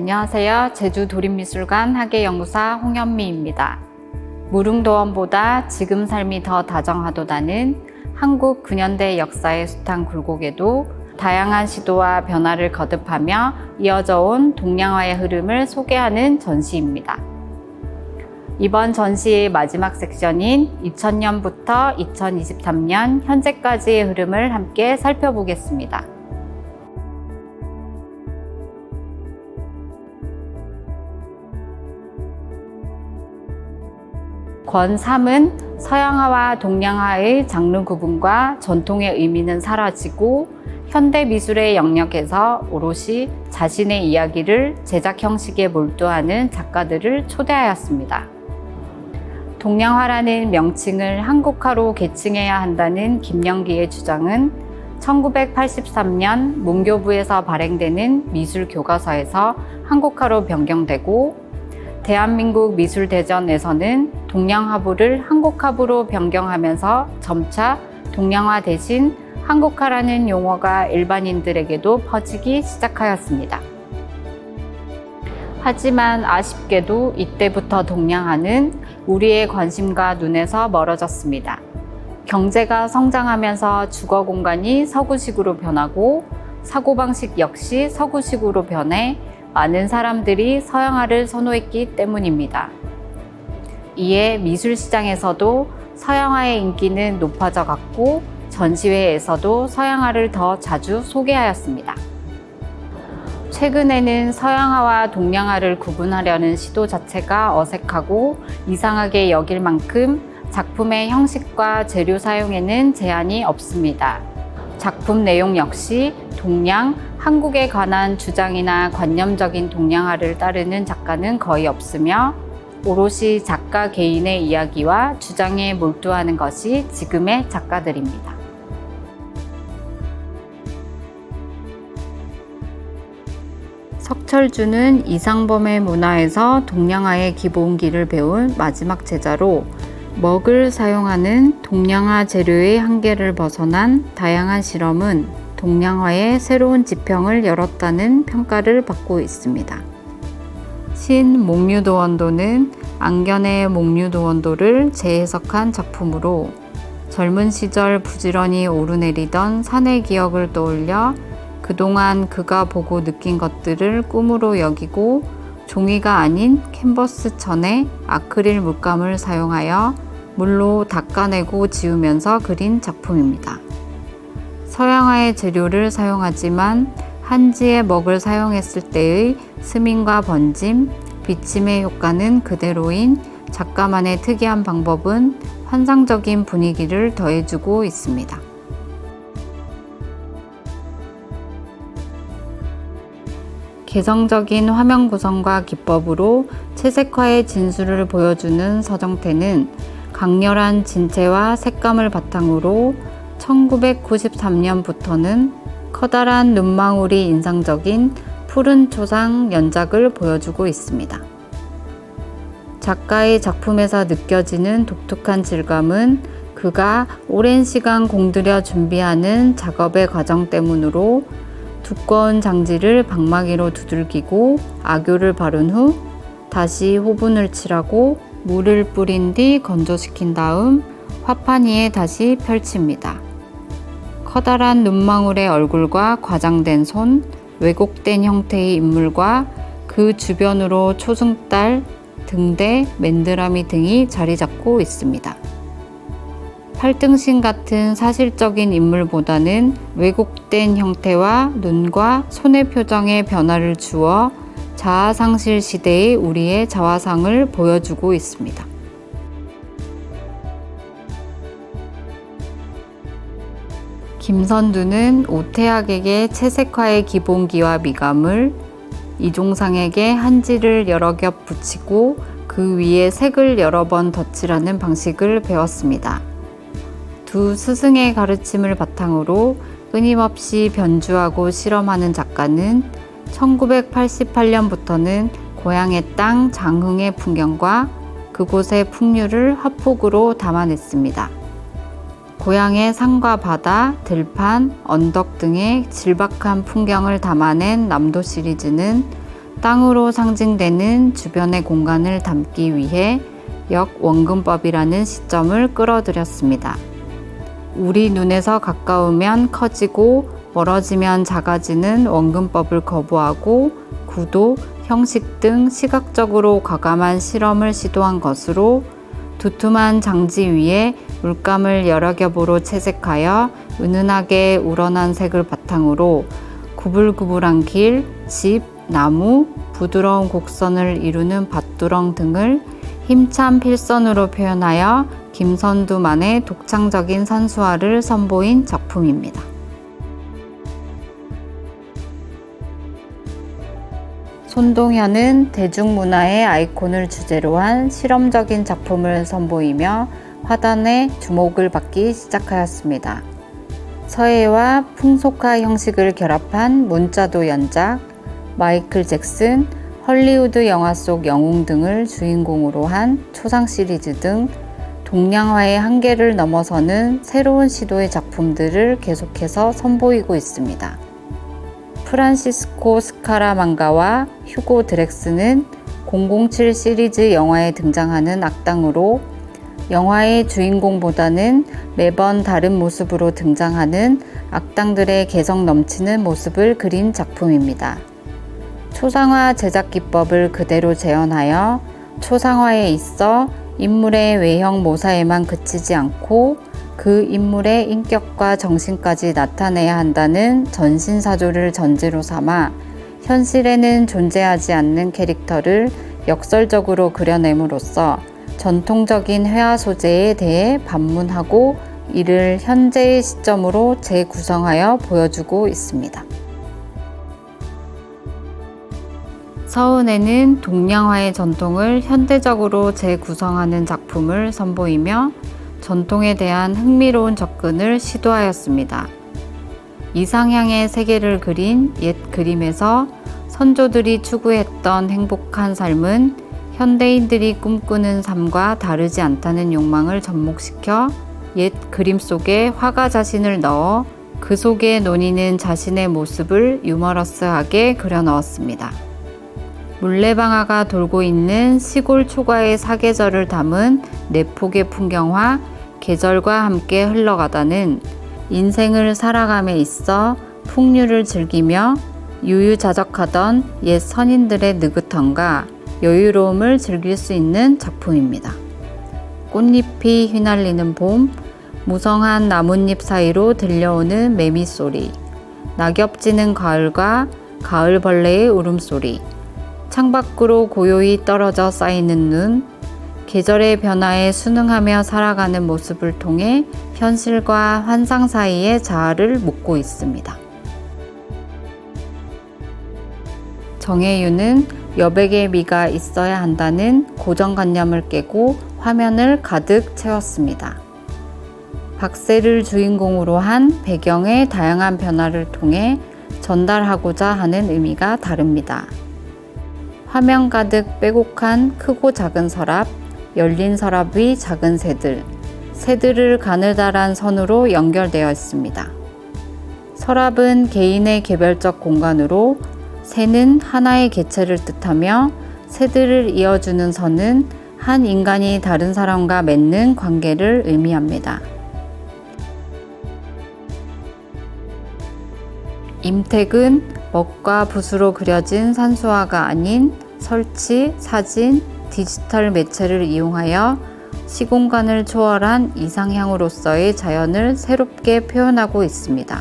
안녕하세요. 제주도립미술관 학예연구사 홍현미입니다. 무릉도원보다 지금 삶이 더 다정하도다는 한국 근현대 역사의 숱한 굴곡에도 다양한 시도와 변화를 거듭하며 이어져 온 동양화의 흐름을 소개하는 전시입니다. 이번 전시의 마지막 섹션인 2000년부터 2023년 현재까지의 흐름을 함께 살펴보겠습니다. 권 3은 서양화와 동양화의 장르 구분과 전통의 의미는 사라지고 현대 미술의 영역에서 오롯이 자신의 이야기를 제작 형식에 몰두하는 작가들을 초대하였습니다. 동양화라는 명칭을 한국화로 계층해야 한다는 김영기의 주장은 1983년 문교부에서 발행되는 미술교과서에서 한국화로 변경되고 대한민국 미술대전에서는 동양화부를 한국화부로 변경하면서 점차 동양화 대신 한국화라는 용어가 일반인들에게도 퍼지기 시작하였습니다. 하지만 아쉽게도 이때부터 동양화는 우리의 관심과 눈에서 멀어졌습니다. 경제가 성장하면서 주거 공간이 서구식으로 변하고 사고방식 역시 서구식으로 변해 많은 사람들이 서양화를 선호했기 때문입니다. 이에 미술시장에서도 서양화의 인기는 높아져 갔고 전시회에서도 서양화를 더 자주 소개하였습니다. 최근에는 서양화와 동양화를 구분하려는 시도 자체가 어색하고 이상하게 여길 만큼 작품의 형식과 재료 사용에는 제한이 없습니다. 작품 내용 역시 동양, 한국에 관한 주장이나 관념적인 동양화를 따르는 작가는 거의 없으며 오롯이 작가 개인의 이야기와 주장에 몰두하는 것이 지금의 작가들입니다. 석철주는 이상범의 문화에서 동양화의 기본기를 배운 마지막 제자로 먹을 사용하는 동양화 재료의 한계를 벗어난 다양한 실험은 동양화의 새로운 지평을 열었다는 평가를 받고 있습니다. 신목류도원도는 안견의 목류도원도를 재해석한 작품으로 젊은 시절 부지런히 오르내리던 산의 기억을 떠올려 그동안 그가 보고 느낀 것들을 꿈으로 여기고 종이가 아닌 캔버스 천에 아크릴 물감을 사용하여 물로 닦아내고 지우면서 그린 작품입니다. 서양화의 재료를 사용하지만 한지의 먹을 사용했을 때의 스민과 번짐, 비침의 효과는 그대로인 작가만의 특이한 방법은 환상적인 분위기를 더해주고 있습니다. 개성적인 화면 구성과 기법으로 채색화의 진수를 보여주는 서정태는 강렬한 진체와 색감을 바탕으로 1993년부터는 커다란 눈망울이 인상적인 푸른 초상 연작을 보여주고 있습니다. 작가의 작품에서 느껴지는 독특한 질감은 그가 오랜 시간 공들여 준비하는 작업의 과정 때문으로 두꺼운 장지를 방망이로 두들기고 악교를 바른 후 다시 호분을 칠하고 물을 뿌린 뒤 건조시킨 다음 화판 위에 다시 펼칩니다. 커다란 눈망울의 얼굴과 과장된 손, 왜곡된 형태의 인물과 그 주변으로 초승달, 등대, 맨드라미 등이 자리 잡고 있습니다. 팔등신 같은 사실적인 인물보다는 왜곡된 형태와 눈과 손의 표정에 변화를 주어 자아상실 시대의 우리의 자화상을 보여주고 있습니다. 김선두는 오태학에게 채색화의 기본기와 미감을, 이종상에게 한지를 여러 겹 붙이고 그 위에 색을 여러 번 덧칠하는 방식을 배웠습니다. 두 스승의 가르침을 바탕으로 끊임없이 변주하고 실험하는 작가는 1988년부터는 고향의 땅 장흥의 풍경과 그곳의 풍류를 화폭으로 담아냈습니다. 고향의 산과 바다, 들판, 언덕 등의 질박한 풍경을 담아낸 남도 시리즈는 땅으로 상징되는 주변의 공간을 담기 위해 역원근법이라는 시점을 끌어들였습니다. 우리 눈에서 가까우면 커지고 멀어지면 작아지는 원근법을 거부하고 구도, 형식 등 시각적으로 과감한 실험을 시도한 것으로 두툼한 장지 위에 물감을 여러 겹으로 채색하여 은은하게 우러난 색을 바탕으로 구불구불한 길, 집, 나무, 부드러운 곡선을 이루는 밭두렁 등을 힘찬 필선으로 표현하여 김선두만의 독창적인 산수화를 선보인 작품입니다. 손동현은 대중문화의 아이콘을 주제로 한 실험적인 작품을 선보이며 화단의 주목을 받기 시작하였습니다. 서예와 풍속화 형식을 결합한 문자도 연작, 마이클 잭슨, 헐리우드 영화 속 영웅 등을 주인공으로 한 초상 시리즈 등 동양화의 한계를 넘어서는 새로운 시도의 작품들을 계속해서 선보이고 있습니다. 프란시스코 스카라만가와 휴고 드렉스는 007 시리즈 영화에 등장하는 악당으로 영화의 주인공보다는 매번 다른 모습으로 등장하는 악당들의 개성 넘치는 모습을 그린 작품입니다. 초상화 제작 기법을 그대로 재현하여 초상화에 있어 인물의 외형 모사에만 그치지 않고 그 인물의 인격과 정신까지 나타내야 한다는 전신사조를 전제로 삼아 현실에는 존재하지 않는 캐릭터를 역설적으로 그려냄으로써 전통적인 회화 소재에 대해 반문하고 이를 현재의 시점으로 재구성하여 보여주고 있습니다. 서은혜는 동양화의 전통을 현대적으로 재구성하는 작품을 선보이며 전통에 대한 흥미로운 접근을 시도하였습니다. 이상향의 세계를 그린 옛 그림에서 선조들이 추구했던 행복한 삶은 현대인들이 꿈꾸는 삶과 다르지 않다는 욕망을 접목시켜 옛 그림 속에 화가 자신을 넣어 그 속에 논의는 자신의 모습을 유머러스하게 그려 넣었습니다. 물레방아가 돌고 있는 시골 초가의 사계절을 담은 내폭의 풍경화, 계절과 함께 흘러가다는 인생을 살아감에 있어 풍류를 즐기며 유유자적하던 옛 선인들의 느긋함과 여유로움을 즐길 수 있는 작품입니다. 꽃잎이 휘날리는 봄, 무성한 나뭇잎 사이로 들려오는 매미소리, 낙엽 지는 가을과 가을벌레의 울음소리, 창밖으로 고요히 떨어져 쌓이는 눈, 계절의 변화에 순응하며 살아가는 모습을 통해 현실과 환상 사이의 자아를 묻고 있습니다. 정혜윤은 여백의 미가 있어야 한다는 고정관념을 깨고 화면을 가득 채웠습니다. 박새를 주인공으로 한 배경의 다양한 변화를 통해 전달하고자 하는 의미가 다릅니다. 화면 가득 빼곡한 크고 작은 서랍, 열린 서랍 위 작은 새들, 새들을 가느다란 선으로 연결되어 있습니다. 서랍은 개인의 개별적 공간으로, 새는 하나의 개체를 뜻하며 새들을 이어주는 선은 한 인간이 다른 사람과 맺는 관계를 의미합니다. 임택은 먹과 붓으로 그려진 산수화가 아닌 설치, 사진, 디지털 매체를 이용하여 시공간을 초월한 이상향으로서의 자연을 새롭게 표현하고 있습니다.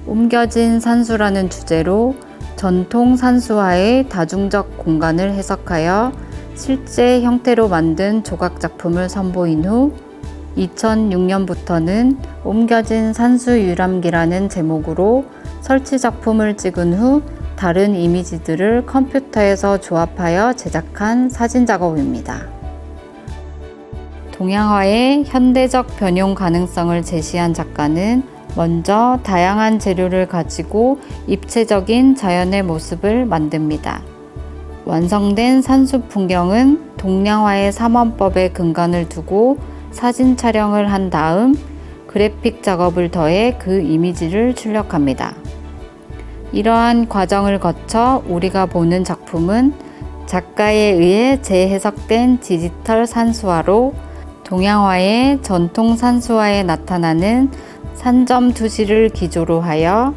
옮겨진 산수라는 주제로 전통 산수화의 다중적 공간을 해석하여 실제 형태로 만든 조각 작품을 선보인 후 2006년부터는 옮겨진 산수 유람기라는 제목으로 설치 작품을 찍은 후 다른 이미지들을 컴퓨터에서 조합하여 제작한 사진 작업입니다. 동양화의 현대적 변용 가능성을 제시한 작가는 먼저 다양한 재료를 가지고 입체적인 자연의 모습을 만듭니다. 완성된 산수 풍경은 동양화의 삼원법에 근간을 두고 사진 촬영을 한 다음 그래픽 작업을 더해 그 이미지를 출력합니다. 이러한 과정을 거쳐 우리가 보는 작품은 작가에 의해 재해석된 디지털 산수화로 동양화의 전통 산수화에 나타나는 산점 투시를 기조로 하여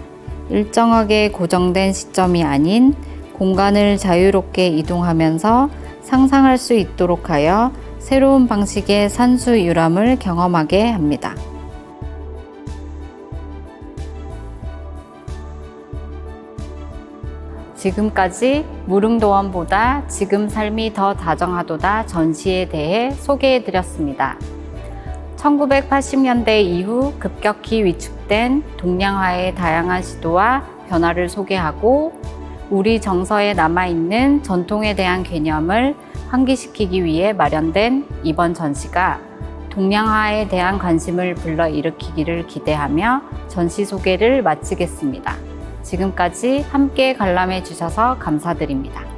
일정하게 고정된 시점이 아닌 공간을 자유롭게 이동하면서 상상할 수 있도록 하여 새로운 방식의 산수 유람을 경험하게 합니다. 지금까지 무릉도원보다 지금 삶이 더 다정하도다 전시에 대해 소개해 드렸습니다. 1980년대 이후 급격히 위축된 동양화의 다양한 시도와 변화를 소개하고 우리 정서에 남아있는 전통에 대한 개념을 환기시키기 위해 마련된 이번 전시가 동양화에 대한 관심을 불러일으키기를 기대하며 전시 소개를 마치겠습니다. 지금까지 함께 관람해 주셔서 감사드립니다.